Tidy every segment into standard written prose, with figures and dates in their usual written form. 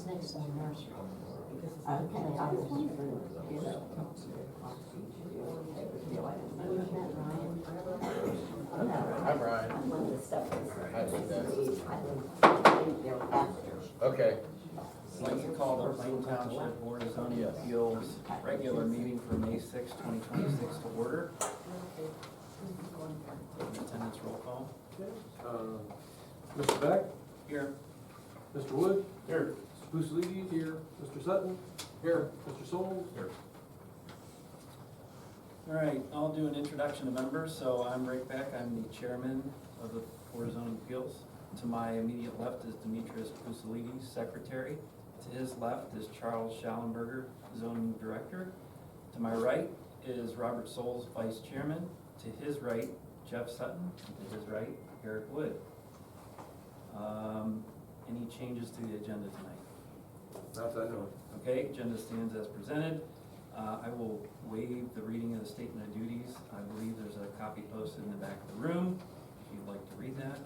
It's next to the nursery. Okay, I was wondering, you know. Wasn't that Ryan? Hi, Brian. One of the stuff is. Hi, Linda. I think they're after. Okay. I'd like to call the Plain Township Board of Zoning Appeals regular meeting for May 6, 2026 to order. Attendance roll call. Mr. Beck? Here. Mr. Wood? Here. Mr. Pusely? Here. Mr. Sutton? Here. Mr. Souls? Here. All right, I'll do an introduction to members. So I'm Rick Beck, I'm the chairman of the Board of Zoning Appeals. To my immediate left is Demetrius Puselides, secretary. To his left is Charles Schallenberger, zoning director. To my right is Robert Souls, vice chairman. To his right, Jeff Sutton. And to his right, Eric Wood. Any changes to the agenda tonight? Not that I know. Okay, agenda stands as presented. I will waive the reading of the statement of duties. I believe there's a copy posted in the back of the room, if you'd like to read that.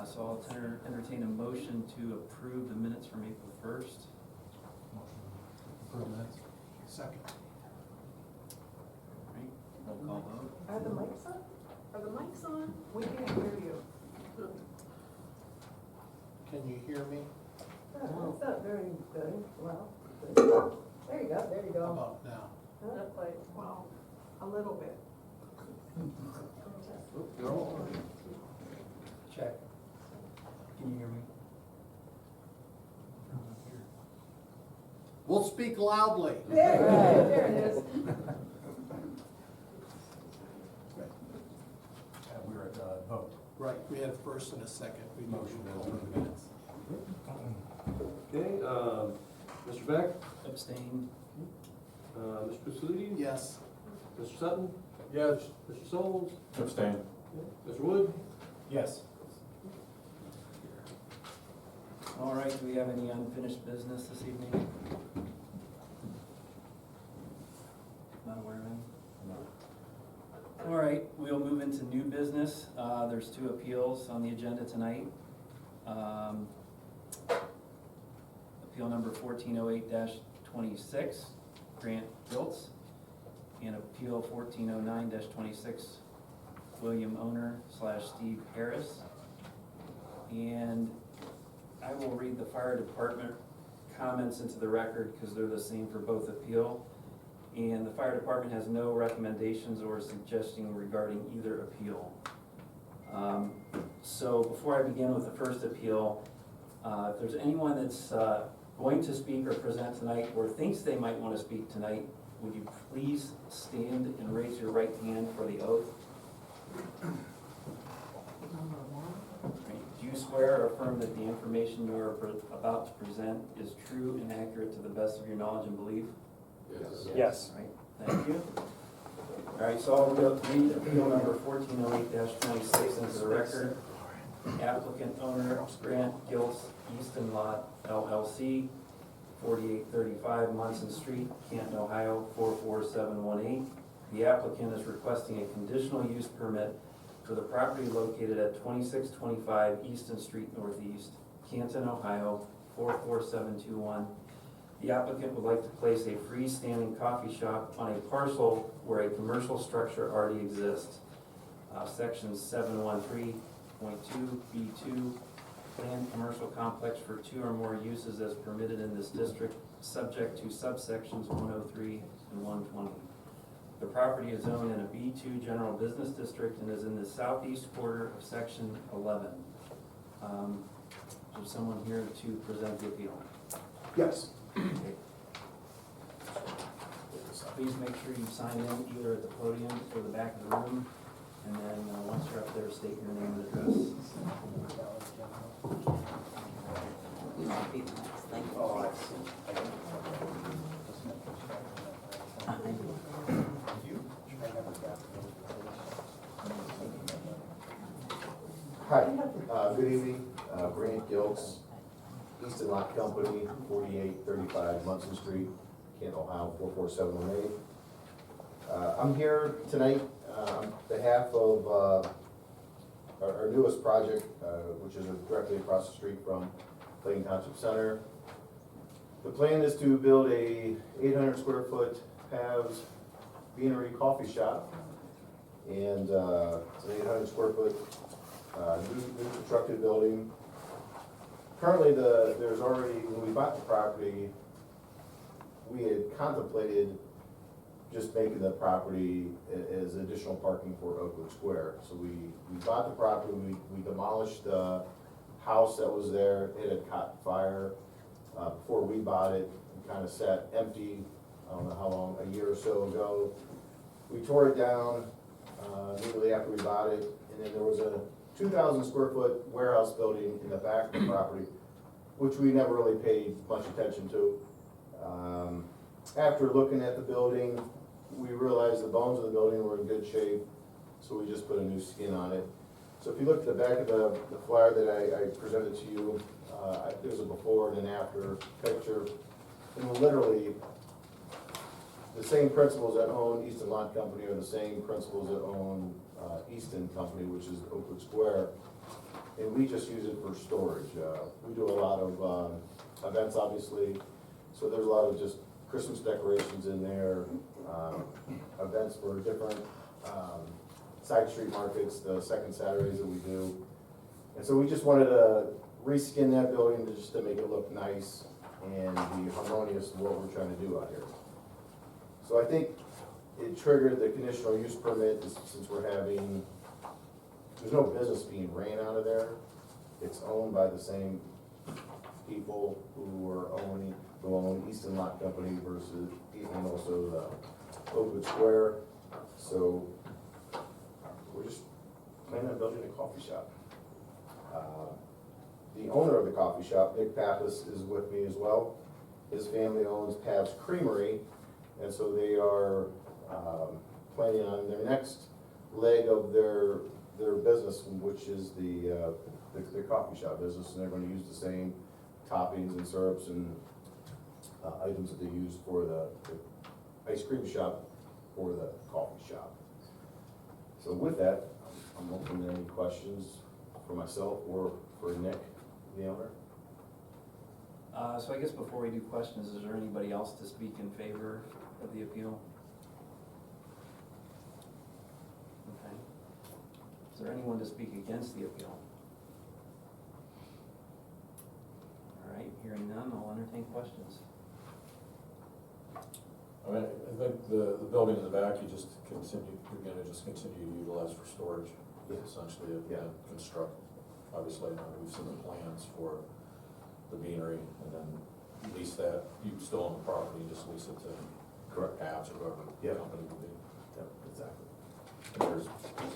So I'll entertain a motion to approve the minutes from April 1st. Second. Right, roll call vote. Are the mics on? Are the mics on? We can't hear you. Can you hear me? It's not very good. Well, there you go, there you How go. about now? Not quite, well, a little bit. Check. Can you hear me? We'll speak loudly. There it is. We were at the vote. Right, we had a first and a second. We Motion motioned to over approve the minutes. Okay, Mr. Beck? Abstain. Mr. Pusely? Yes. Mr. Sutton? Yes. Mr. Souls? Abstain. Mr. Wood? Yes. All right, do we have any unfinished business this evening? Not aware of any? All right, we'll move into new business. There's two appeals on the agenda tonight. Appeal number 1408-26, Grant Giltz, and appeal 1409-26, William Owner / Steve Harris. And I will read the fire department comments into the record because they're the same for both appeal. And the fire department has no recommendations or suggestion regarding either appeal. So before I begin with the first appeal, if there's anyone that's going to speak or present tonight or thinks they might want to speak tonight, would you please stand and raise your right hand for the oath? Do you swear or affirm that the information you are about to present is true and accurate to the best of your knowledge and belief? Yes. All right, thank you. All right, so I'll read appeal number 1408-26 into the record. Applicant owner Grant Giltz, Easton Lot LLC, 4835 Munson Street, Canton, Ohio 44718. The applicant is requesting a conditional use permit for the property located at 2625 Easton Street Northeast, Canton, Ohio 44721. The applicant would like to place a freestanding coffee shop on a parcel where a commercial structure already exists. Section 713.2B2, planned commercial complex for two or more uses as permitted in this district, subject to subsections 103 and 120. The property is zoned in a B2 general business district and is in the southeast quarter of section 11. Is there someone here to present the appeal? Yes. Okay. Please make sure you sign in either at the podium or the back of the room, and then once you're up there, state your name and address. You might be the next thing. Hi, good evening, Grant Giltz, Easton Lot Company, 4835 Munson Street, Canton, Ohio 44718. I'm here tonight on behalf of our newest project, which is directly across the street from Plain Township Center. The plan is to build a 800 square foot Pavs Beanery coffee shop. And it's an 800 square foot new constructed building. Currently, there's already, when we bought the property, we had contemplated just making the property as additional parking for Oakwood Square. So we bought the property, we demolished the house that was there, it had caught fire. Before we bought it, it kind of sat empty, I don't know how long, a year or so ago. We tore it down immediately after we bought it, and then there was a 2,000 square foot warehouse building in the back of the property, which we never really paid much attention to. After looking at the building, we realized the bones of the building were in good shape, so we just put a new skin on it. So if you look at the back of the flyer that I presented to you, there's a before and an after picture. And literally, the same principals that own Easton Lot Company are the same principals that own Easton Company, which is Oakwood Square. And we just use it for storage. We do a lot of events, obviously, so there's a lot of just Christmas decorations in there, events for different side street markets, the second Saturdays that we do. And so we just wanted to reskin that building just to make it look nice and be harmonious with what we're trying to do out here. So I think it triggered the conditional use permit since there's no business being ran out of there. It's owned by the same people who own Easton Lot Company versus, and also the Oakwood Square. So we're just planning on building a coffee shop. The owner of the coffee shop, Nick Pappas, is with me as well. His family owns Pav's Creamery, and so they are planning on their next leg of their business, which is the coffee shop business, and they're going to use the same toppings and syrups and items that they use for the ice cream shop for the coffee shop. So with that, I'm open to any questions for myself or for Nick, the owner. So I guess before we do questions, is there anybody else to speak in favor of the appeal? Okay. Is there anyone to speak against the appeal? All right, hearing none, I'll entertain questions. I mean, I think the building in the back, you're gonna just continue to utilize for storage, essentially, Yeah. construct. Obviously, we've seen the plans for the beanery, and then lease that, you still own the property, just lease it to Correct. Pabs or whoever the Yep. company will be. Yep, exactly. And I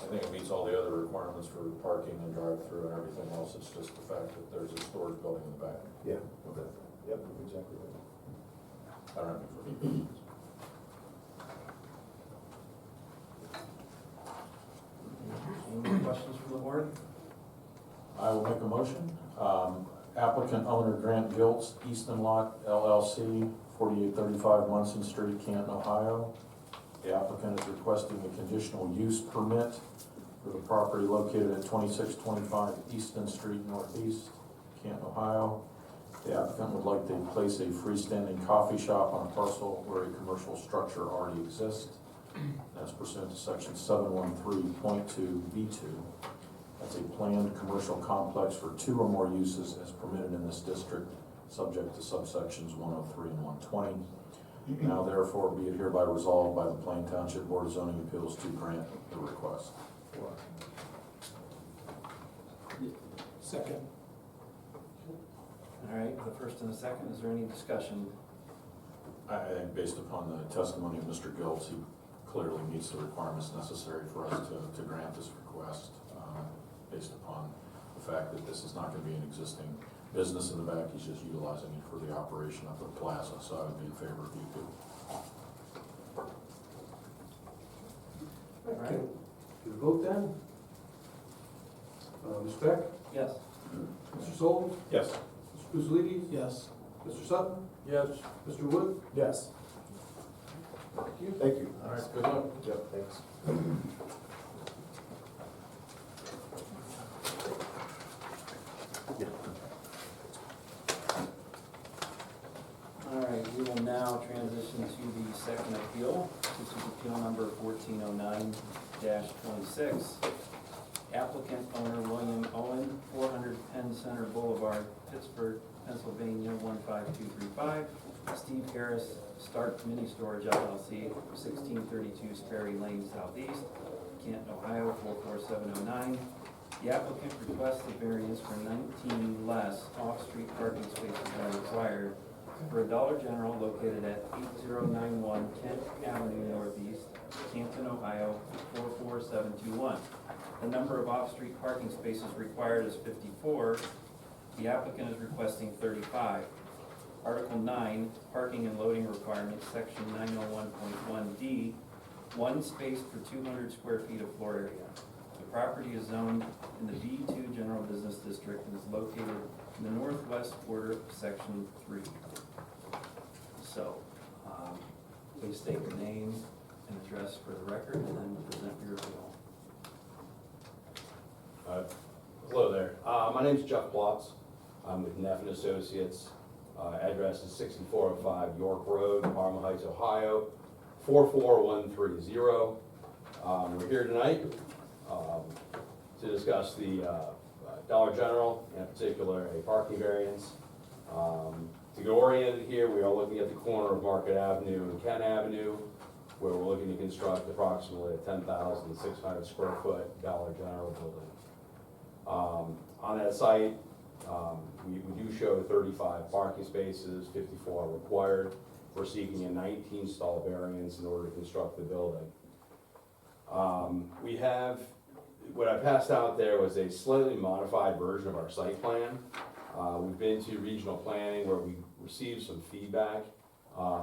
think it meets all the other requirements for parking and drive-through and everything else, it's just the fact that there's a storage building in the back. Yeah, okay. Yep, exactly right. I don't know. Any more questions from the board? I will make a motion. Applicant owner Grant Giltz, Easton Lot LLC, 4835 Munson Street, Canton, Ohio. The applicant is requesting a conditional use permit for the property located at 2625 Easton Street Northeast, Canton, Ohio. The applicant would like to place a freestanding coffee shop on a parcel where a commercial structure already exists. That's pursuant to section 713.2B2. That's a planned commercial complex for 2 or more uses as permitted in this district, subject to subsections 103 and 120. Now therefore be it hereby resolved by the Plain Township Board of Zoning Appeals to grant the request. Second. All right, the first and the second, is there any discussion? I think based upon the testimony of Mr. Giltz, he clearly meets the requirements necessary for us to grant this request, based upon the fact that this is not going to be an existing business in the back, he's just utilizing it for the operation of the plaza, so I would be in favor of the appeal. All right. Can we vote then? Ms. Beck? Yes. Mr. Solms? Yes. Mr. Puzzulides? Yes. Mr. Sutton? Yes. Mr. Wood? Yes. Thank you. Thank you. All right, good luck. Yep, thanks. now transition to the second appeal, which is appeal number 1409-26. Applicant owner William Owen, 400 Penn Center Boulevard, Pittsburgh, Pennsylvania, 15235. Steve Harris, Stark Mini Storage LLC, 1632 Sperry Lane Southeast, Canton, Ohio, 44709. The applicant requests a variance for 19 less off-street parking spaces than required for a Dollar General located at 8091 Kent Avenue Northeast, Canton, Ohio, 44721. The number of off-street parking spaces required is 54. The applicant is requesting 35. Article 9, parking and loading requirements, section 901.1D, 1 space per 200 square feet of floor area. The property is zoned in the B2 General Business District and is located in the northwest quarter of section 3. So, please state your name and address for the record and then present your appeal. Hello there. My name's Jeff Plotz. I'm with Neff and Associates. Address is 6405 York Road, Parma Heights, Ohio, 44130. We're here tonight to discuss the Dollar General, in particular a parking variance. To get oriented here, we are looking at the corner of Market Avenue and Kent Avenue, where we're looking to construct approximately a 10,600 square foot Dollar General building. On that site, we do show 35 parking spaces, 54 are required. We're seeking a 19 stall variance in order to construct the building. We have, what I passed out there was a slightly modified version of our site plan. We've been to regional planning where we received some feedback,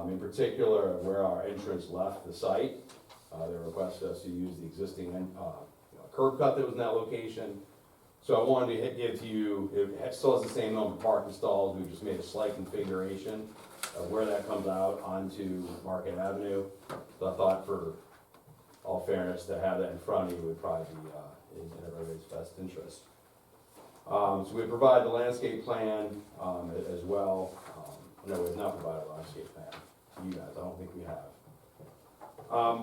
in particular where our entrance left the site. They requested us to use the existing curb cut that was in that location. So I wanted to give to you, it still has the same number of parking stalls, we just made a slight configuration of where that comes out onto Market Avenue. So I thought for all fairness to have that in front of you would probably be in everybody's best interest. So we provide the landscape plan as well. No, we have not provided a landscape plan to you guys, I don't think we have.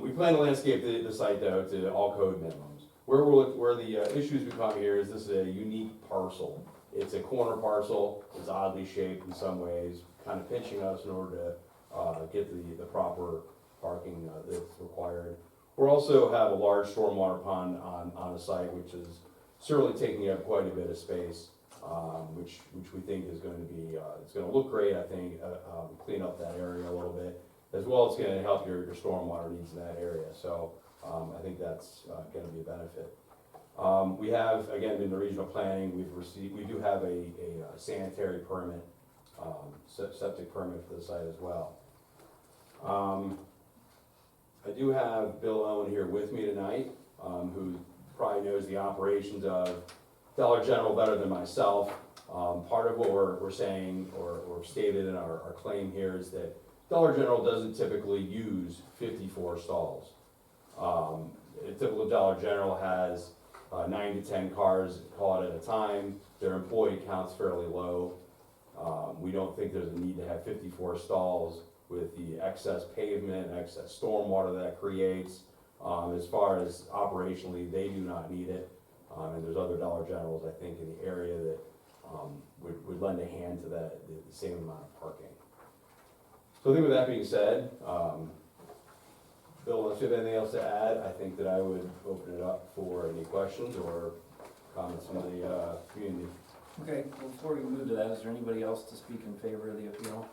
We plan to landscape the site though to all code minimums. Where the issues become here is this is a unique parcel. It's a corner parcel, it's oddly shaped in some ways, kind of pinching us in order to get the proper parking that's required. We also have a large stormwater pond on the site, which is certainly taking up quite a bit of space, which we think is going to be, it's going to look great, I think, clean up that area a little bit, as well as going to help your stormwater needs in that area. So I think that's going to be a benefit. We have, again, in the regional planning, we do have a sanitary permit, septic permit for the site as well. I do have Bill Owen here with me tonight, who probably knows the operations of Dollar General better than myself. Part of what we're saying or stated in our claim here is that Dollar General doesn't typically use 54 stalls. A typical Dollar General has 9 to 10 cars call it at a time. Their employee count's fairly low. We don't think there's a need to have 54 stalls with the excess pavement, excess stormwater that creates. As far as operationally, they do not need it. And there's other Dollar Generals, I think, in the area that would lend a hand to that, the same amount of parking. So I think with that being said, Bill, unless you have anything else to add, I think that I would open it up for any questions or comments from the community. Okay, well, before we move to that, is there anybody else to speak in favor of the appeal?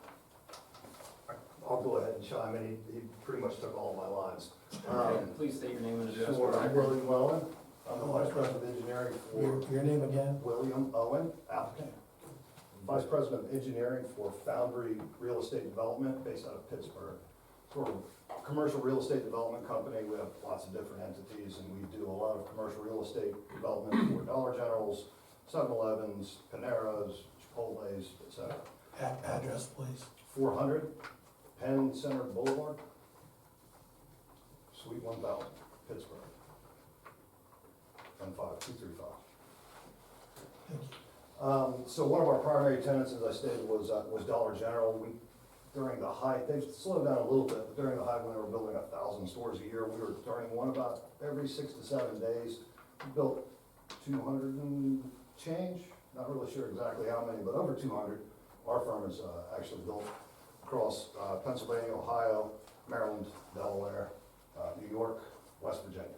I'll go ahead and chime in, he pretty much took all my lines. Okay, please state your name and address. Sure, I'm William Owen, I'm the Vice President of Engineering for. Your name again? William Owen, applicant. Vice President of Engineering for Foundry Real Estate Development, based out of Pittsburgh. So we're a commercial real estate development company, we have lots of different entities, and we do a lot of commercial real estate development for Dollar Generals, 7-Elevens, Paneras, Chipotle's, etc. Address, please. 400 Penn Center Boulevard, Suite 1000, Pittsburgh, 15235. Thank you. So one of our primary tenants, as I stated, was Dollar General. during the height, they've slowed down a little bit, but during the height when they were building 1,000 stores a year, we were turning one about every 6 to 7 days. We built 200 and change, not really sure exactly how many, but over 200. Our firm has actually built across Pennsylvania, Ohio, Maryland, Delaware, New York, West Virginia.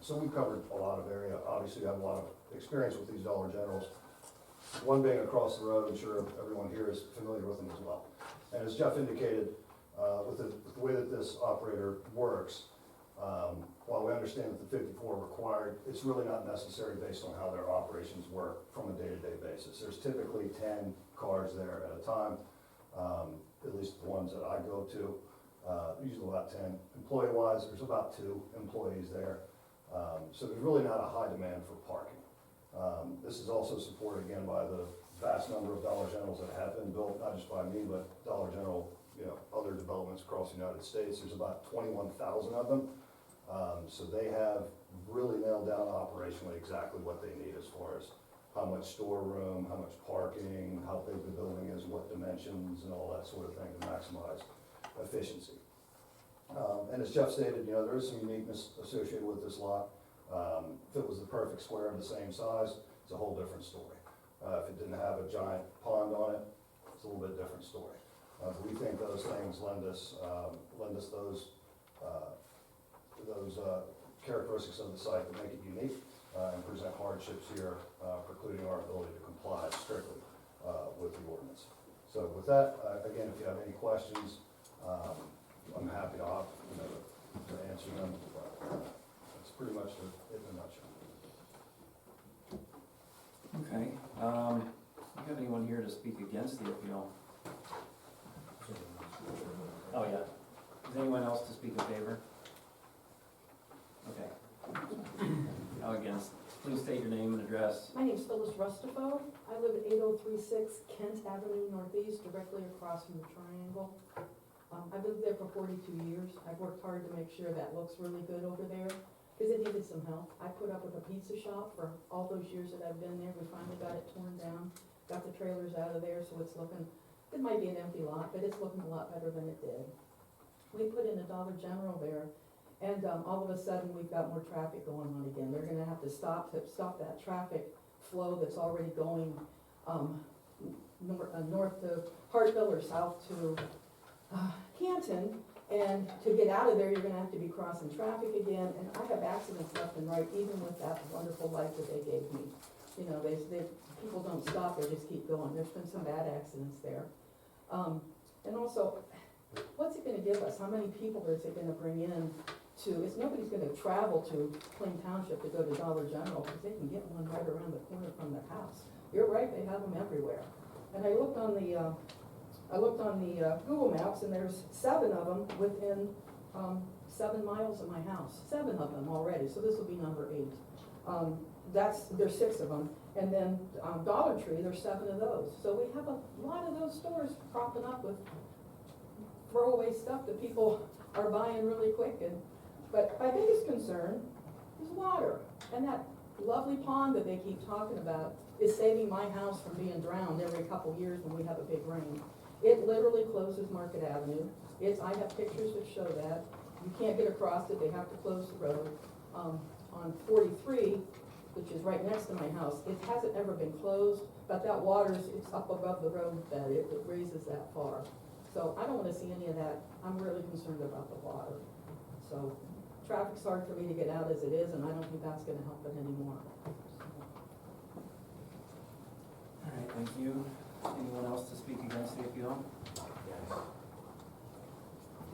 So we've covered a lot of area. Obviously, we have a lot of experience with these Dollar Generals. One being across the road, I'm sure everyone here is familiar with them as well. And as Jeff indicated, with the way that this operator works, while we understand that the 54 are required, it's really not necessary based on how their operations work from a day-to-day basis. There's typically 10 cars there at a time, at least the ones that I go to, usually about 10. Employee-wise, there's about 2 employees there. So there's really not a high demand for parking. This is also supported again by the vast number of Dollar Generals that have been built, not just by me, but Dollar General, other developments across the United States. There's about 21,000 of them. So they have really nailed down operationally exactly what they need as far as how much storeroom, how much parking, how big the building is, what dimensions, and all that sort of thing to maximize efficiency. And as Jeff stated, there is some uniqueness associated with this lot. If it was the perfect square of the same size, it's a whole different story. If it didn't have a giant pond on it, it's a little bit different story. But we think those things lend us those characteristics of the site that make it unique and present hardships here, precluding our ability to comply strictly with the ordinance. So with that, again, if you have any questions, I'm happy to answer them. That's pretty much it in a nutshell. Okay, do you have anyone here to speak against the appeal? Oh, yeah. Is anyone else to speak in favor? Okay. Now against, please state your name and address. My name's Phyllis Rustafo. I live at 8036 Kent Avenue Northeast, directly across from the Triangle. I've lived there for 42 years. I've worked hard to make sure that looks really good over there, because it needed some help. I put up with a pizza shop for all those years that I've been there. We finally got it torn down, got the trailers out of there, so it's looking, it might be an empty lot, but it's looking a lot better than it did. We put in a Dollar General there, and all of a sudden, we've got more traffic going on again. They're gonna have to stop that traffic flow that's already going north to Hartville or south to Canton, and to get out of there, you're gonna have to be crossing traffic again, and I have accidents left and right, even with that wonderful light that they gave me. People don't stop, they just keep going. There's been some bad accidents there. And also, what's it gonna give us? How many people is it gonna bring in nobody's gonna travel to Plain Township to go to Dollar General, because they can get one right around the corner from their house. You're right, they have them everywhere. And I looked on the Google Maps, and there's 7 of them within 7 miles of my house. 7 of them already, so this will be number 8. There's 6 of them. And then Dollar Tree, there's 7 of those. So we have a lot of those stores propping up with throwaway stuff that people are buying really quick. But my biggest concern is water. And that lovely pond that they keep talking about is saving my house from being drowned every couple years when we have a big rain. It literally closes Market Avenue. I have pictures that show that. You can't get across it, they have to close the road. On 43, which is right next to my house, it hasn't ever been closed, but that it's up above the road bed, it raises that far. So I don't wanna see any of that. I'm really concerned about the water. So traffic's hard for me to get out as it is, and I don't think that's gonna help it anymore. All right, thank you. Anyone else to speak against the appeal?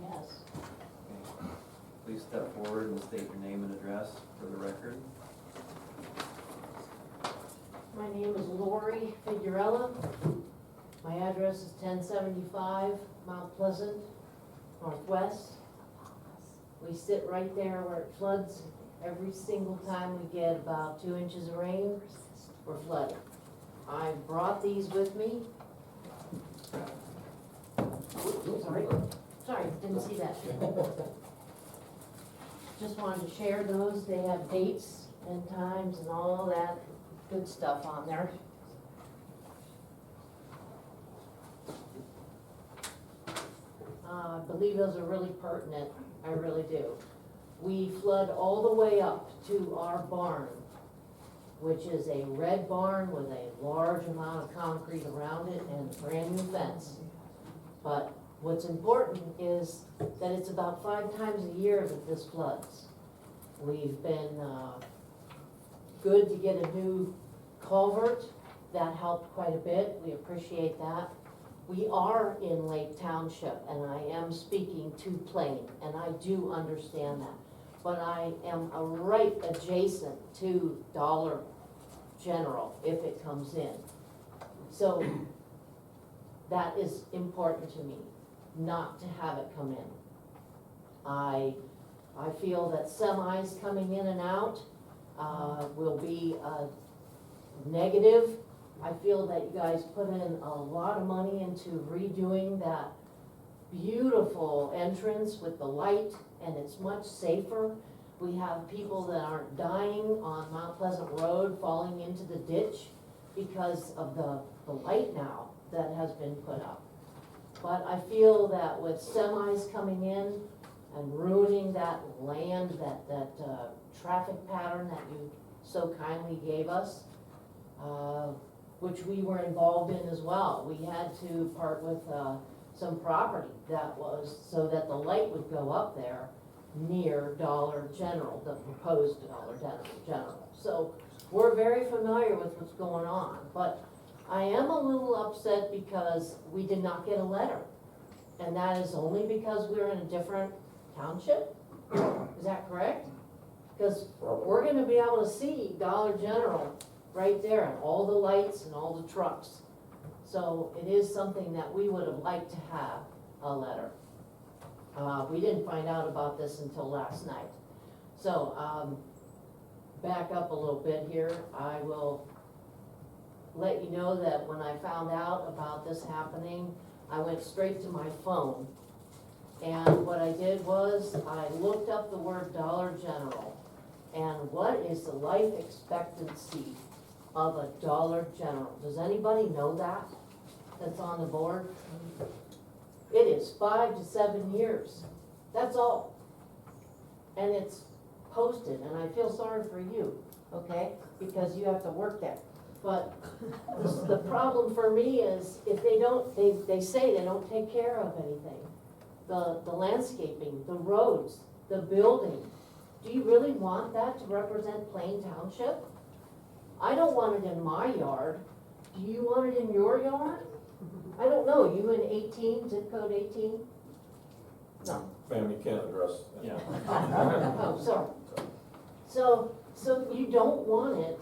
Yes. Okay. Please step forward and state your name and address for the record. My name is Lori Figurella. My address is 1075 Mount Pleasant, Northwest. We sit right there where it floods. Every single time we get about 2 inches of rain, we're flooded. I brought these with me. Sorry, didn't see that. Just wanted to share those. They have dates and times and all that good stuff on there. believe those are really pertinent, I really do. We flood all the way up to our barn, which is a red barn with a large amount of concrete around it and a brand new fence. But what's important is that it's about 5 times a year that this floods. We've been, good to get a new culvert, that helped quite a bit, we appreciate that. We are in Lake Township, and I am speaking to Plain, and I do understand that. But I am right adjacent to Dollar General if it comes in. So that is important to me, not to have it come in. I feel that semis coming in and out will be a negative. I feel that you guys put in a lot of money into redoing that beautiful entrance with the light, and it's much safer. We have people that aren't dying on Mount Pleasant Road, falling into the ditch because of the light now that has been put up. But I feel that with semis coming in and ruining that land, that traffic pattern that you so kindly gave us, which we were involved in as well. We had to part with some property that was, so that the light would go up there near Dollar General, the proposed Dollar General. So we're very familiar with what's going on, but I am a little upset because we did not get a letter. And that is only because we're in a different township? Is that correct? Because we're gonna be able to see Dollar General right there and all the lights and all the trucks. So it is something that we would have liked to have a letter. We didn't find out about this until last night. So, back up a little bit here. I will let you know that when I found out about this happening, I went straight to my phone. And what I did was I looked up the word Dollar General and what is the life expectancy of a Dollar General? Does anybody know that, that's on the board? It is 5 to 7 years, that's all. And it's posted, and I feel sorry for you, okay, because you have to work there. But the problem for me is if they don't, they say they don't take care of anything. The landscaping, the roads, the building. Do you really want that to represent Plain Township? I don't want it in my yard. Do you want it in your yard? I don't know, you in 18, zip code 18? No. Ma'am, you can't address. Yeah. Oh, sorry. So you don't want it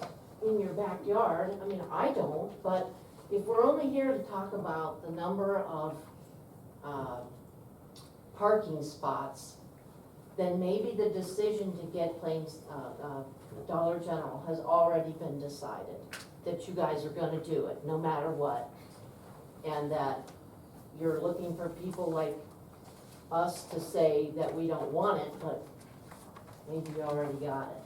in your backyard. I mean, I don't, but if we're only here to talk about the number of parking spots, then maybe the decision to get Plains, Dollar General has already been decided, that you guys are gonna do it, no matter what. And that you're looking for people like us to say that we don't want it, but maybe you already got it.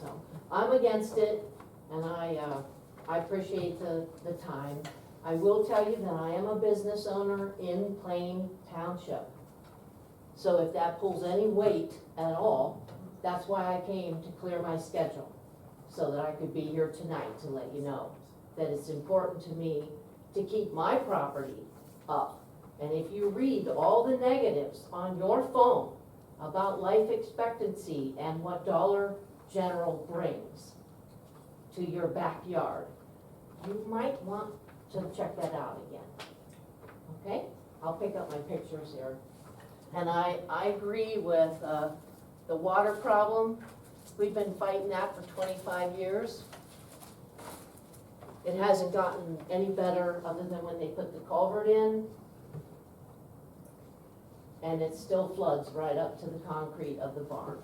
So, I'm against it, and I appreciate the time. I will tell you that I am a business owner in Plain Township. So if that pulls any weight at all, that's why I came to clear my schedule, so that I could be here tonight to let you know that it's important to me to keep my property up. And if you read all the negatives on your phone about life expectancy and what Dollar General brings to your backyard, you might want to check that out again. Okay? I'll pick up my pictures here. And I agree with the water problem. We've been fighting that for 25 years. It hasn't gotten any better other than when they put the culvert in. And it still floods right up to the concrete of the barn.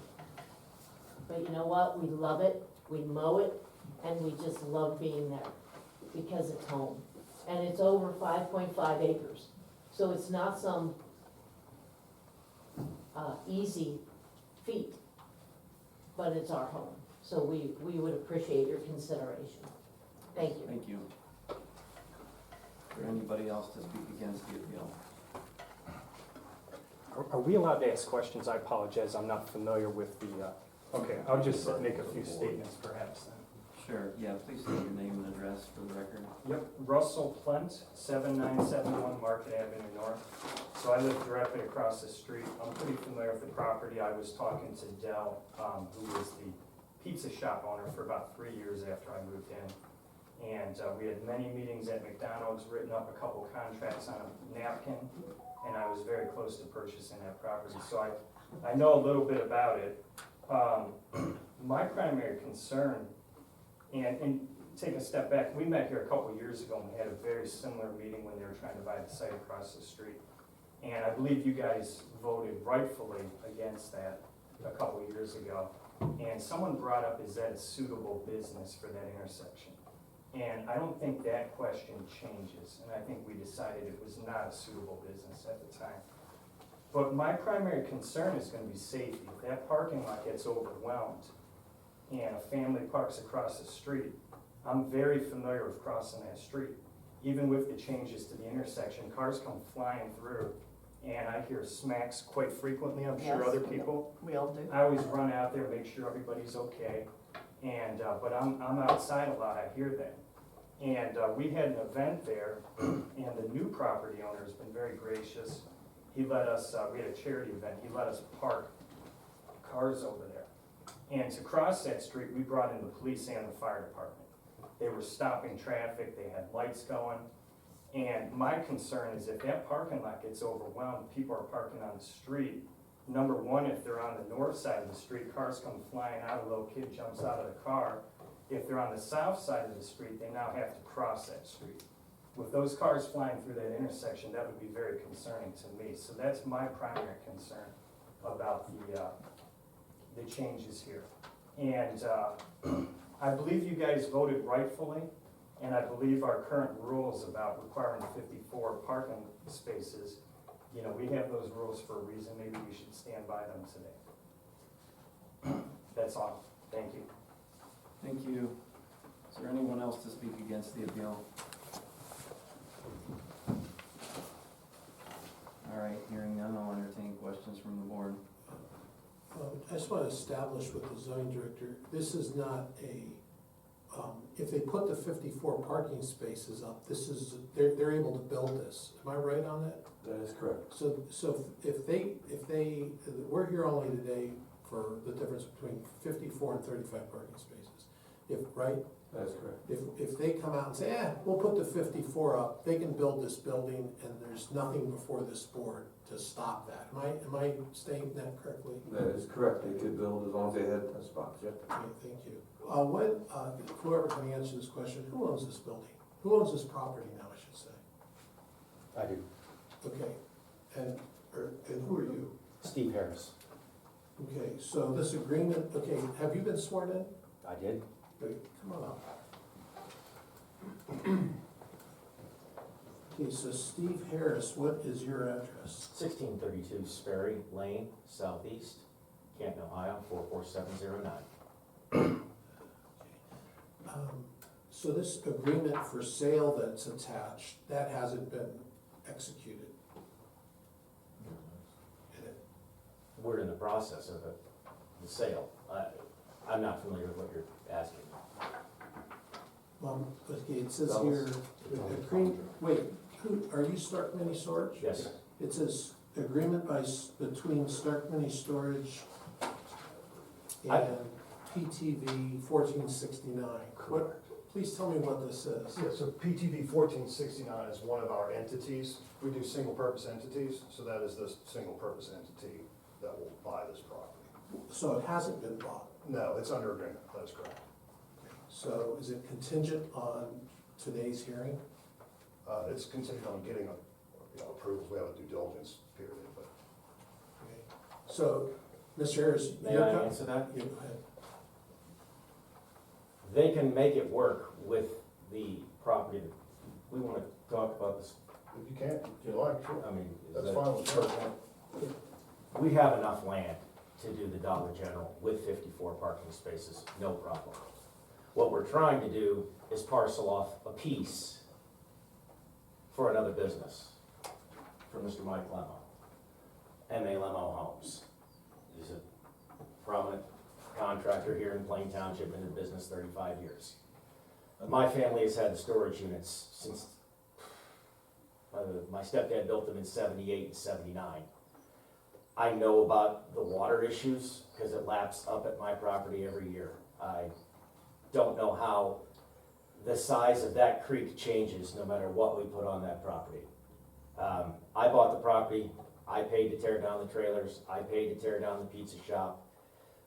But you know what? We love it, we mow it, and we just love being there because it's home. And it's over 5.5 acres. So it's not some easy feat, but it's our home. So we would appreciate your consideration. Thank you. Thank you. Is there anybody else to speak against the appeal? Are we allowed to ask questions? I apologize, I'm not familiar with the, okay, I'll just make a few statements perhaps then. Sure, yeah, please state your name and address for the record. Yep, Russell Plent, 7971 Market Avenue North. So I live directly across the street. I'm pretty familiar with the property. I was talking to Dell, who was the pizza shop owner for about 3 years after I moved in. And we had many meetings at McDonald's, written up a couple contracts on a napkin, and I was very close to purchasing that property. So I know a little bit about it. My primary concern, and take a step back, we met here a couple years ago and we had a very similar meeting when they were trying to buy the site across the street. And I believe you guys voted rightfully against that a couple years ago. And someone brought up, is that a suitable business for that intersection? And I don't think that question changes, and I think we decided it was not a suitable business at the time. But my primary concern is gonna be safety. If that parking lot gets overwhelmed and a family parks across the street, I'm very familiar with crossing that street. Even with the changes to the intersection, cars come flying through, and I hear smacks quite frequently, I'm sure Yes, other people. We all do. I always run out there, make sure everybody's okay, and, but I'm outside a lot, I hear that. And, we had an event there, and the new property owner has been very gracious. He let us, we had a charity event, he let us park cars over there. And to cross that street, we brought in the police and the fire department. They were stopping traffic, they had lights going. And my concern is if that parking lot gets overwhelmed, people are parking on the street. Number one, if they're on the north side of the street, cars come flying out, a little kid jumps out of the car. If they're on the south side of the street, they now have to cross that street. With those cars flying through that intersection, that would be very concerning to me. So that's my primary concern about the changes here. And I believe you guys voted rightfully, and I believe our current rules about requiring 54 parking spaces, you know, we have those rules for a reason. Maybe we should stand by them today. That's all. Thank you. Thank you. Is there anyone else to speak against the appeal? All right, hearing none, I'll entertain questions from the board. I just want to establish with the zoning director, this is not a, if they put the 54 parking spaces up, this is, they're able to build this. Am I right on that? That is correct. So if they, we're here only today for the difference between 54 and 35 parking spaces. If, right? That is correct. If they come out and say, we'll put the 54 up, they can build this building and there's nothing before this board to stop that. Am I stating that correctly? That is correct. They could build as long as they had spots, yep. Okay, thank you. Whoever can answer this question, who owns this building? Who owns this property now, I should say? I do. Okay, and who are you? Steve Harris. Okay, so this agreement, okay, have you been sworn in? I did. Wait, come on up. Okay, so Steve Harris, what is your address? 1632 Sperry Lane, Southeast, Canton, Ohio, 44709. So this agreement for sale that's attached, that hasn't been executed? We're in the process of the sale. I'm not familiar with what you're asking. Okay, it says here, wait, are you Stark Mini Storage? Yes. It says agreement between Stark Mini Storage and PTV 1469. Correct. Please tell me what this is. Yeah, so PTV 1469 is one of our entities. We do single-purpose entities, so that is the single-purpose entity that will buy this property. So it hasn't been bought. No, it's under agreement, that is correct. So is it contingent on today's hearing? It's contingent on getting approvals. We have a due diligence period, but. Okay. So, Mr. Harris. May I answer that? Yeah, go ahead. They can make it work with the property. We want to talk about this. If you can, if you like, sure. I mean, is That's that fine with me. We have enough land to do the Dollar General with 54 parking spaces, no problem. What we're trying to do is parcel off a piece for another business, for Mr. Mike Lemma. MA Lemo Homes. He's a prominent contractor here in Plain Township, been in business 35 years. My family has had the storage units since, my stepdad built them in 78 and 79. I know about the water issues because it laps up at my property every year. I don't know how the size of that creek changes no matter what we put on that property. I bought the property, I paid to tear down the trailers, I paid to tear down the pizza shop.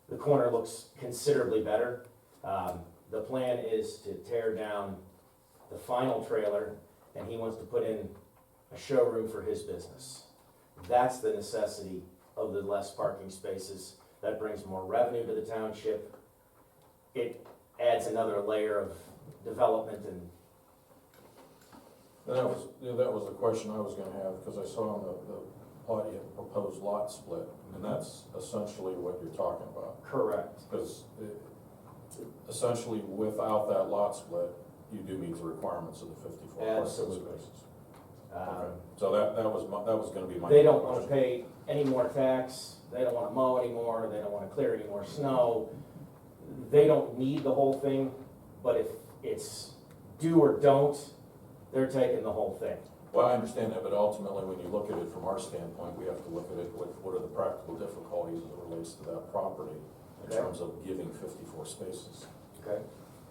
The corner looks considerably better. The plan is to tear down the final trailer, and he wants to put in a showroom for his business. That's the necessity of the less parking spaces. That brings more revenue to the township. It adds another layer of development and That was the question I was gonna have, because I saw on the plot you had proposed lot split, and that's essentially what you're talking about. correct. Because essentially, without that lot split, you do meet the requirements of the 54 parking Absolutely. spaces. Okay. So that was gonna be my. They don't wanna question. pay any more tax, they don't wanna mow anymore, they don't wanna clear any more snow. They don't need the whole thing, but if it's do or don't, they're taking the whole thing. Well, I understand that, but ultimately, when you look at it from our standpoint, we have to look at it, what are the practical difficulties as it relates to that property in Okay. terms of giving 54 spaces. Okay.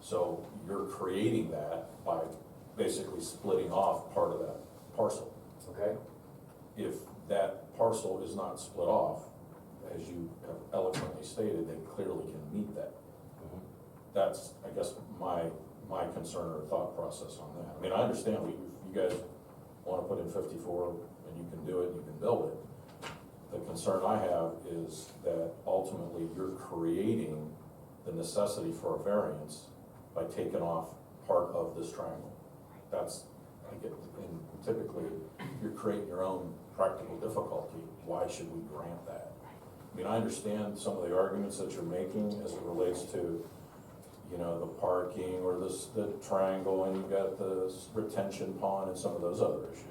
So you're creating that by basically splitting off part of that parcel. Okay, If that parcel is not split off, as you have eloquently stated, they clearly can meet that. That's, I guess, my concern or thought process on that. I mean, I understand, if you guys wanna put in 54, and you can do it, you can build it. The concern I have is that ultimately you're creating the necessity for a variance by taking off part of this triangle. That's, I get, and typically, you're creating your own practical difficulty. Why should we grant that? I mean, I understand some of the arguments that you're making as it relates to, you know, the parking or the triangle, and you've got the retention pond and some of those other issues.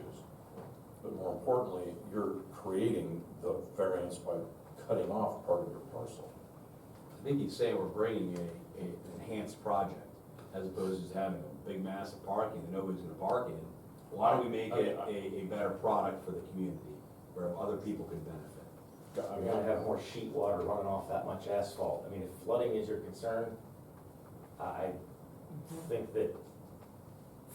But more importantly, you're creating the variance by cutting off part of your parcel. I think he's saying we're bringing an enhanced project, as opposed to just having a big mass of parking that nobody's gonna park in. Why don't we make it a better product for the community, where other people can benefit? you're gonna have more sheet water running off that much asphalt. I mean, if flooding is your concern, I think that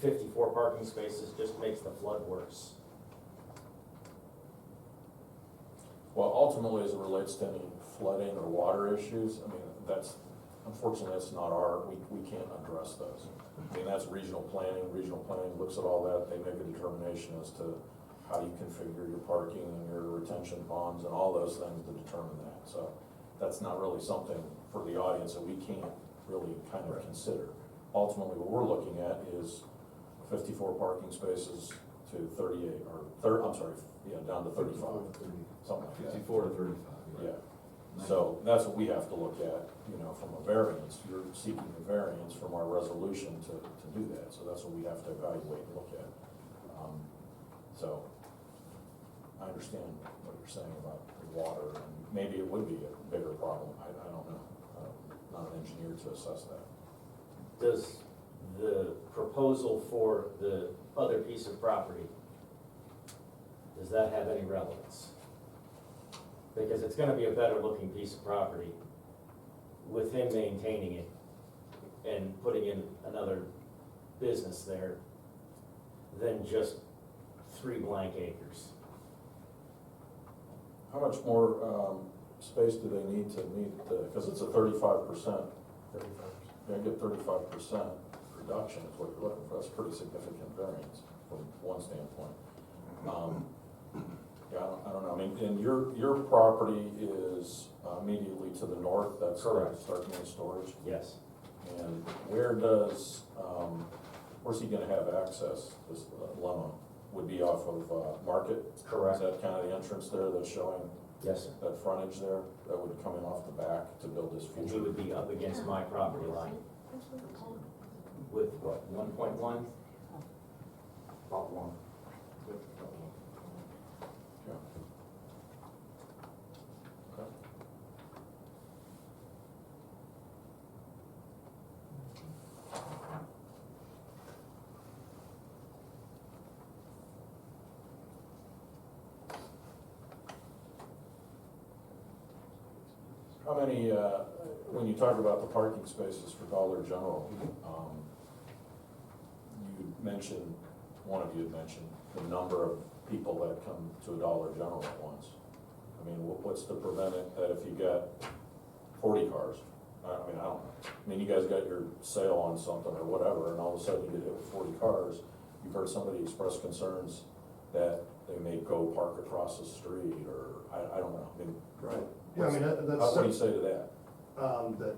54 parking spaces just makes the flood worse. Well, ultimately, as it relates to any flooding or water issues, I mean, unfortunately, that's not we can't address those. I mean, that's regional planning looks at all that, they make a determination as to how you configure your parking and your retention ponds and all those things to determine that. So that's not really something for the audience that we can't really kind of consider. Ultimately, what we're looking at is 54 parking spaces to 38, down to 35, something like that. 54 to 35. Yeah, so that's what we have to look at, you know, from a variance. You're seeking a variance from our resolution to do that, so that's what we have to evaluate and look at. So, I understand what you're saying about the water, and maybe it would be a bigger problem, I don't know. I'm not an engineer to assess that. Does the proposal for the other piece of property, does that have any relevance? Because it's gonna be a better looking piece of property with him maintaining it and putting in another business there than just 3 blank acres. How much more space do they need to meet, because it's a 35%, you're gonna get 35% reduction is what you're looking for. That's a pretty significant variance from one standpoint. Yeah, I don't know, I mean, and your property is immediately to the north, that's Correct. Stark Main Storage. Yes. And where's he gonna have access, this Lemo? Would be off of Market? Correct. Is that kind of the entrance there that's showing Yes, sir. that frontage there? That would come in off the back to build this And he future? would be up against my property line with what, 1.1? Yeah. How many, when you talk about the parking spaces for Dollar General, you mentioned, one of you had mentioned the number of people that come to a Dollar General at once. I mean, what's to prevent it that if you got 40 cars, I mean, I don't know. I mean, you guys got your sale on something or whatever, and all of a sudden you get hit with 40 cars. You've heard somebody express concerns that they may go park across the street, or I don't know. I mean, Right. Yeah, I mean, that's. what do you say to that? That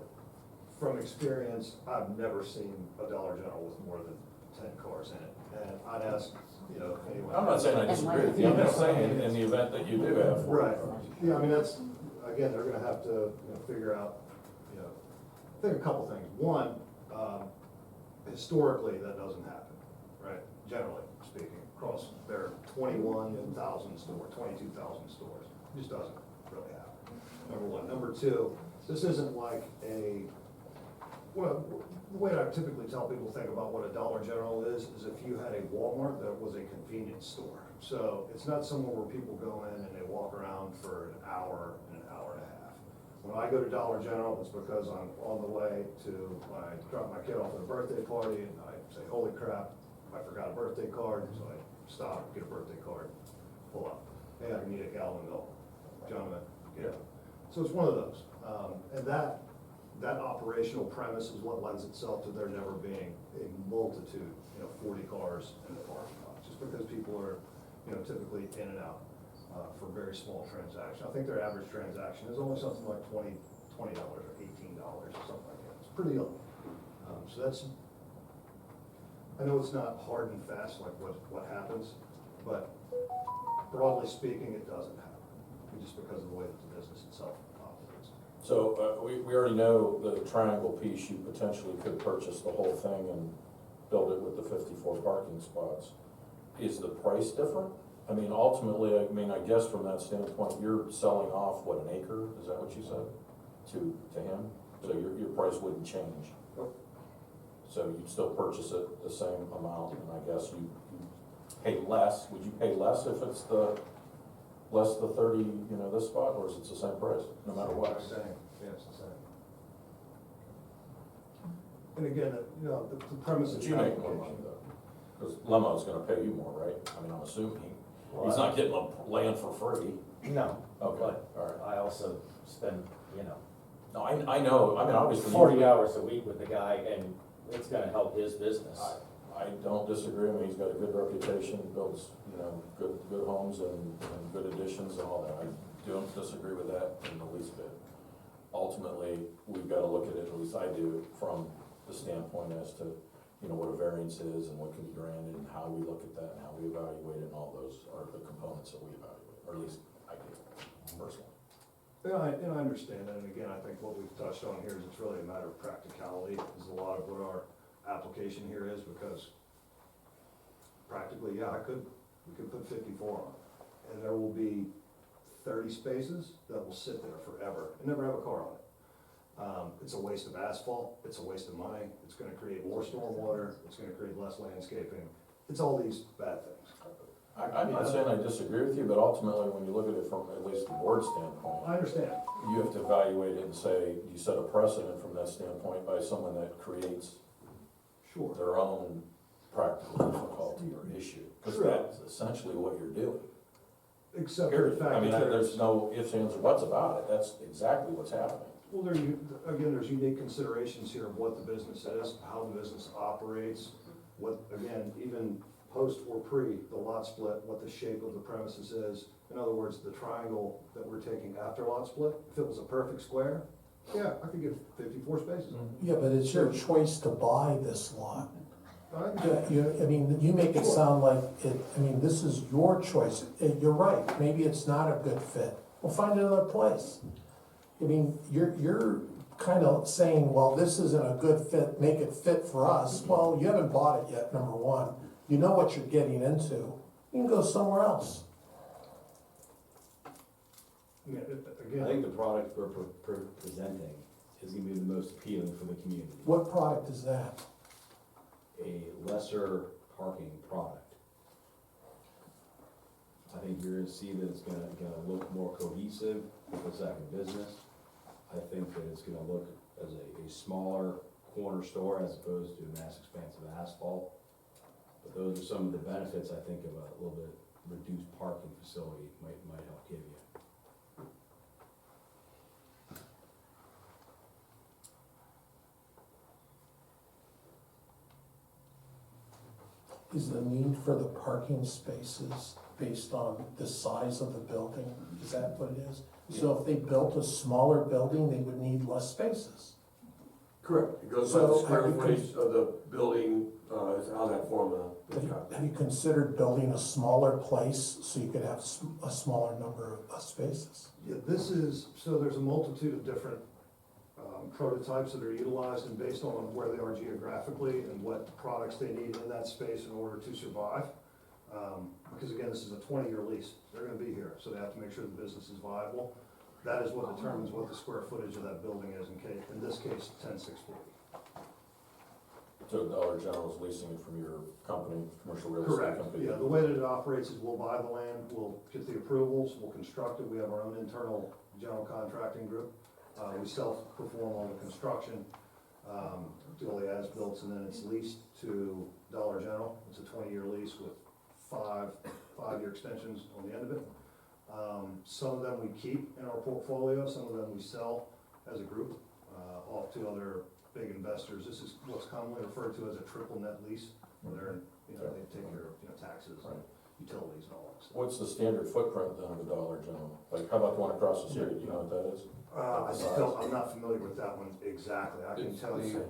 from experience, I've never seen a Dollar General with more than 10 cars in it. And I'd ask, you know, if anyone. I'm not saying I disagree with you, I'm just saying in the event that you do have 40 Right. cars. Yeah, I mean, that's, again, they're gonna have to, you know, figure out, you know, I think a couple things. One, historically, that doesn't happen, right? Generally speaking, across their 21,000 stores, 22,000 stores, it just doesn't really happen. Number one. Number two, this isn't like well, the way I typically tell people think about what a Dollar General is if you had a Walmart that was a convenience store. So it's not somewhere where people go in and they walk around for an hour and a half. When I go to Dollar General, it's because I'm on the way to, I drop my kid off at a birthday party and I say, holy crap, I forgot a birthday card, so I stop, get a birthday card, pull up. Hey, I need a gallon of milk. Gentlemen, get it. So it's one of those. And that operational premise is what lends itself to there never being a multitude, 40 cars in the parking lot, just because people are, typically in and out for very small transactions. I think their average transaction is only something like $20 or $18 or something like that. It's pretty low. So that's, I know it's not hard and fast like what happens, but broadly speaking, it doesn't happen, just because of the way that the business itself operates. So, we already know the triangle piece, you potentially could purchase the whole thing and build it with the 54 parking spots. Is the price different? I mean, ultimately, I guess from that standpoint, you're selling off, what, an acre, is that what you said? To him? So your price wouldn't change? So you'd still purchase it the same amount, and I guess you pay less, would you pay less if it's less the 30, this spot, or is it the same price, no matter what? Same, yeah, it's the same. And again, the premise But is. you make more money though, because Lemo's gonna pay you more, right? I mean, I'm assuming, he's not getting land for free. No, Okay, but all right. I also spend, No, I know, I mean, obviously. 40 hours a week with the guy, and it's gonna help his business. I don't disagree, I mean, he's got a good reputation, builds, good homes and good additions and all that. I don't disagree with that in the least bit. Ultimately, we've gotta look at it, at least I do, from the standpoint as to, what a variance is and what can be granted and how we look at that and how we evaluate it, and all those are the components that we evaluate, or at least I do, personally. Yeah, I understand that, and again, I think what we've touched on here is it's really a matter of practicality, is a lot of what our application here is, because practically, yeah, we could put 54 on, and there will be 30 spaces that will sit there forever and never have a car on it. It's a waste of asphalt, it's a waste of money, it's gonna create more stormwater, it's gonna create less landscaping, it's all these bad things. I'm not saying I disagree with you, but ultimately, when you look at it from at least the board standpoint, I understand. you have to evaluate it and say, you set a precedent from that standpoint by someone that creates Sure. their own practical difficulty or issue, because Sure. that's essentially what you're doing. Except for the Period. fact I mean, that there's no ifs, ands, or buts about it, that's exactly what's happening. well, there's unique considerations here of what the business is, how the business operates, what, again, even post or pre the lot split, what the shape of the premises is. In other words, the triangle that we're taking after lot split, if it was a perfect square, yeah, I could give 54 spaces. Yeah, but it's your choice to buy this lot. Right? You make it sound like this is your choice. You're right, maybe it's not a good fit. We'll find another place. You're kind of saying, well, this isn't a good fit, make it fit for us. Well, you haven't bought it yet, number one. You know what you're getting into. You can go somewhere else. Yeah, I again, think the product we're presenting is gonna be the most appealing for the community. What product is that? A lesser parking product. I think you're gonna see that it's gonna look more cohesive with the second business. I think that it's gonna look as a smaller corner store as opposed to a mass expanse of asphalt. But those are some of the benefits, I think, of a little bit reduced parking facility might help give you. Is the need for the parking spaces based on the size of the building? Is that what it is? So if they built a smaller building, they would need less spaces? Correct, it goes by So the square have you footage of the building, is how that formula is Have calculated. you considered building a smaller place so you could have a smaller number of spaces? Yeah, this is, so there's a multitude of different prototypes that are utilized, and based on where they are geographically and what products they need in that space in order to survive. Because again, this is a 20-year lease, they're gonna be here, so they have to make sure the business is viable. That is what determines what the square footage of that building is in this case, 10,640. So Dollar General is leasing it from your company, commercial real estate Correct, company? yeah, the way that it operates is we'll buy the land, we'll get the approvals, we'll construct it, we have our own internal general contracting group. We self-perform all the construction, do all the as-built, and then it's leased to Dollar General. It's a 20-year lease with five-year extensions on the end of it. Some of them we keep in our portfolio, some of them we sell as a group, off to other big investors. This is what's commonly referred to as a triple net lease, where they're, they take care of, taxes and utilities and all that stuff. What's the standard footprint then of a Dollar General? Like, how about the one across the street, do you know what that is? I'm not familiar with that one exactly. I can tell you.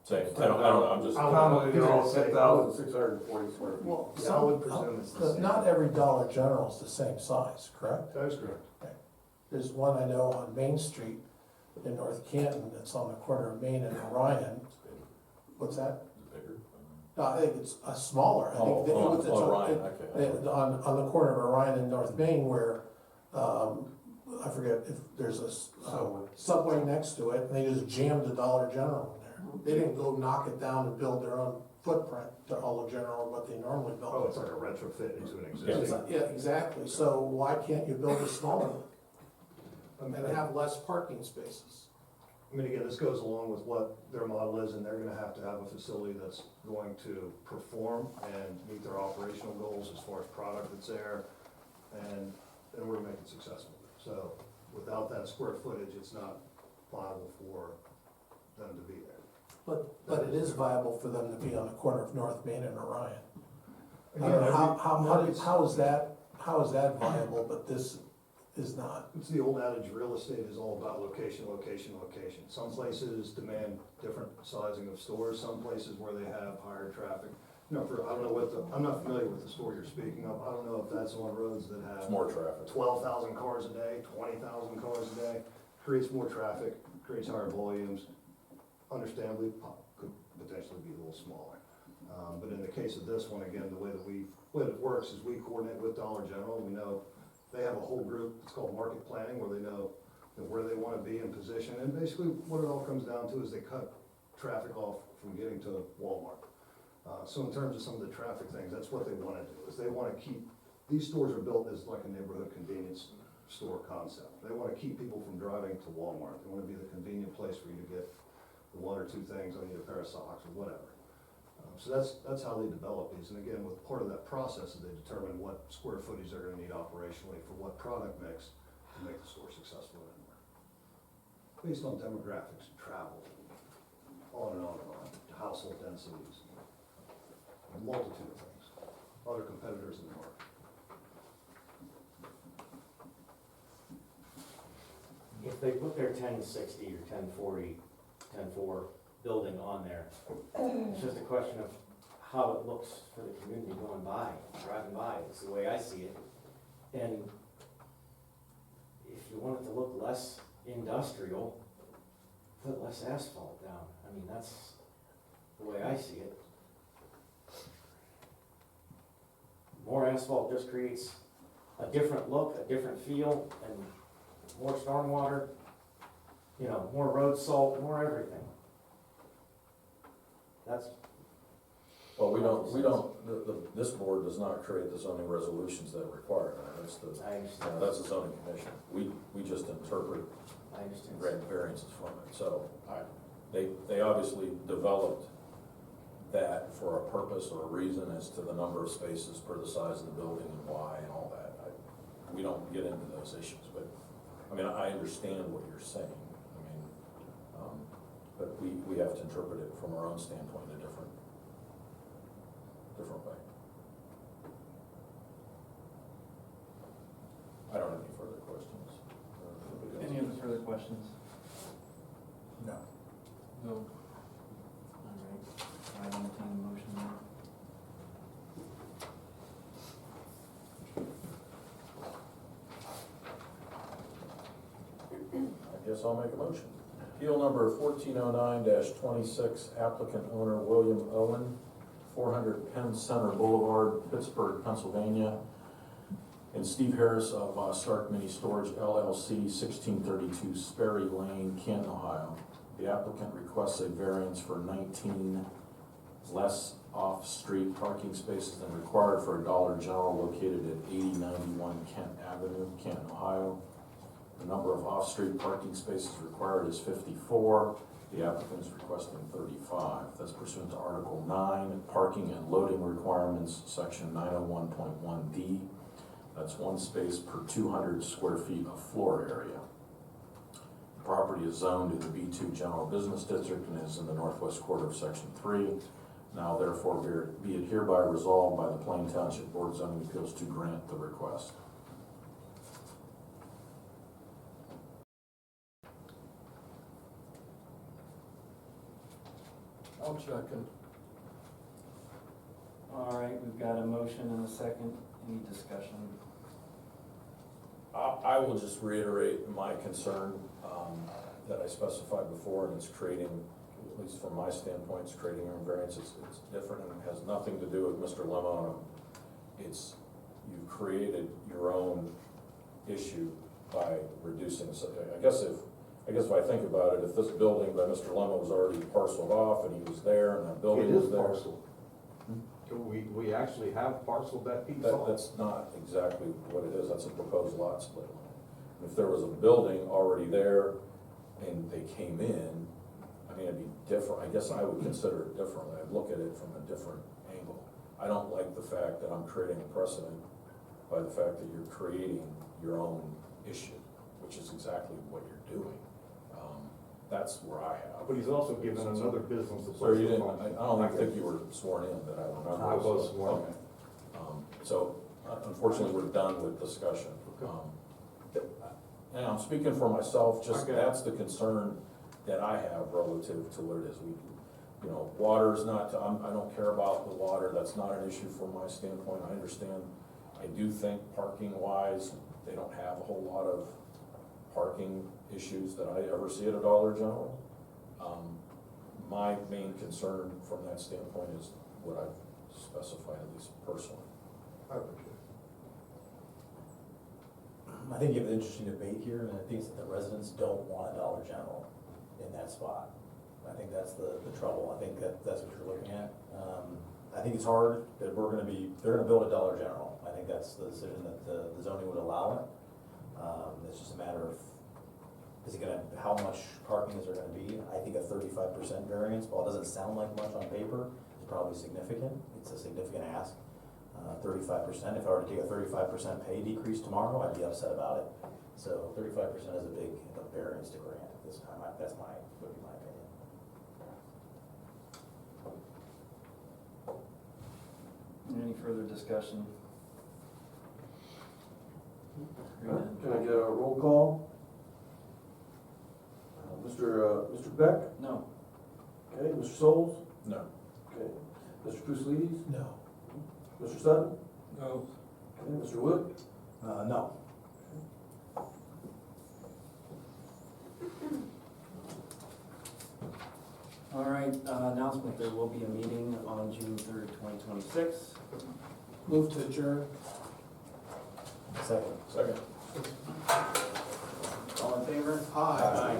Say, I don't know, I'm just. Commonly, they're all 10,640 square feet. Well, Yeah, I would presume it's the same. not every Dollar General is the same size, correct? That is correct. There's one I know on Main Street in North Canton that's on the corner of Main and Orion. What's that? Bigger? No, I think it's smaller. I think that it's Orion, okay. on the corner of Orion and North Main where, I forget if there's a subway next to it, and they just jammed the Dollar General in there. They didn't go knock it down and build their own footprint to Dollar General, what they normally build. Oh, it's like a retrofit into an existing. Yeah, exactly. So why can't you build a smaller one and have less parking spaces? I mean, again, this goes along with what their model is, and they're gonna have to have a facility that's going to perform and meet their operational goals as far as product that's there, and we're gonna make it successful. So without that square footage, it's not viable for them to be there. But it is viable for them to be on the corner of North Main and Orion. I Again, don't know, every- how is that viable, but this is not? It's the old adage, real estate is all about location, location, location. Some places demand different sizing of stores, some places where they have higher traffic. I don't know I'm not familiar with the store you're speaking of. I don't know if that's on roads that It's have more traffic. 12,000 cars a day, 20,000 cars a day. Creates more traffic, creates higher volumes. Understandably, could potentially be a little smaller. But in the case of this one, again, the way it works is we coordinate with Dollar General. We know they have a whole group, it's called market planning, where they know where they want to be in position. And basically, what it all comes down to is they cut traffic off from getting to Walmart. So in terms of some of the traffic things, that's what they want to do, is they want to keep, these stores are built as like a neighborhood convenience store concept. They want to keep people from driving to Walmart. They want to be the convenient place for you to get the one or two things, I need a pair of socks or whatever. So that's how they develop these. And again, with part of that process, is they determine what square footage they're gonna need operationally for what product mix to make the store successful anywhere. Based on demographics, travel, on and on and on, household densities, a multitude of things, other competitors in the market. If they put their 1060 or 1040, 10.4 building on there, it's just a question of how it looks for the community going by, driving by, it's the way I see it. And if you want it to look less industrial, put less asphalt down. I mean, that's the way I see it. More asphalt just creates a different look, a different feel, and more stormwater, more road salt, more everything. That's. Well, this board does not create the zoning resolutions that are required. That's the zoning commission. We just interpret I understand. grant variances from it. So they obviously developed that for a purpose or a reason as to the number of spaces per the size of the building and why and all that. We don't get into those issues, but, I mean, I understand what you're saying. I mean, but we have to interpret it from our own standpoint in a different way. I don't have any further questions. Any other further questions? No. No. All right, I entertain a motion now. I guess I'll make a motion. Appeal number 1409-26, applicant owner William Owen, 400 Penn Center Boulevard, Pittsburgh, Pennsylvania, and Steve Harris of Stark Mini Storage LLC, 1632 Sperry Lane, Canton, Ohio. The applicant requests a variance for 19 less off-street parking spaces than required for a Dollar General located at 8091 Kent Avenue, Canton, Ohio. The number of off-street parking spaces required is 54. The applicant is requesting 35. That's pursuant to Article 9, Parking and Loading Requirements, Section 901.1D. That's 1 space per 200 square feet of floor area. The property is zoned in the B2 General Business District and is in the northwest quarter of Section 3. Now therefore be it hereby resolved by the Plain Township Board of Zoning Appeals to grant the request. I'll second. All right, we've got a motion and a second. Any discussion? I will just reiterate my concern that I specified before, and it's creating, at least from my standpoint, it's creating a variance. It's different and it has nothing to do with Mr. Lemon. It's, you created your own issue by reducing, so I guess if I think about it, if this building by Mr. Lemon was already parceled off and he was there and that building was there. We actually have parceled that piece off. That's not exactly what it is, that's a proposed lot split. If there was a building already there and they came in, I mean, it'd be different, I guess I would consider it differently, I'd look at it from a different angle. I don't like the fact that I'm creating a precedent by the fact that you're creating your own issue, which is exactly what you're doing. That's where I have. But he's also given another business. So you didn't, I don't think you were sworn in, that I remember. I was sworn in. Okay. So unfortunately, we're done with discussion. And I'm speaking for myself, just Okay. that's the concern that I have relative to what it is. Water is not, I don't care about the water, that's not an issue from my standpoint, I understand. I do think parking wise, they don't have a whole lot of parking issues that I ever see at a Dollar General. My main concern from that standpoint is what I've specified, at least personally. I think you have an interesting debate here, and I think it's that the residents don't want a Dollar General in that spot. I think that's the trouble. I think that's what you're looking at. I think it's hard that they're gonna build a Dollar General. I think that's the decision that the zoning would allow it. It's just a matter of, how much parking is there gonna be? I think a 35% variance, while it doesn't sound like much on paper, is probably significant. It's a significant ask. 35%, if I were to take a 35% pay decrease tomorrow, I'd be upset about it. So 35% is a big variance to grant at this time. Would be my opinion. Any further discussion? Can I get a roll call? Mr. Beck? No. Okay, Mr. Souls? No. Okay. Mr. Puslees? No. Mr. Sutton? No. Okay, Mr. Wood? No. All right, announcement, there will be a meeting on June 3rd, 2026. Move to adjourn. Second. Second. All in favor? Aye.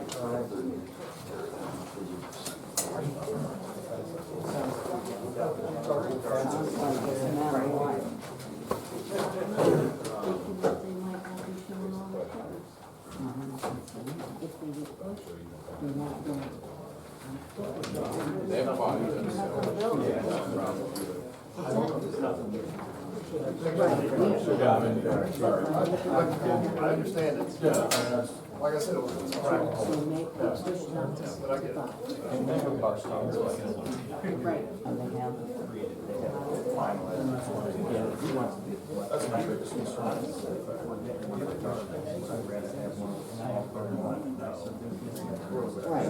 Mhm. They have a body. I understand it. Yeah. Like I said, it was practical. But I get it. Right. And they have That's my biggest concern. Right.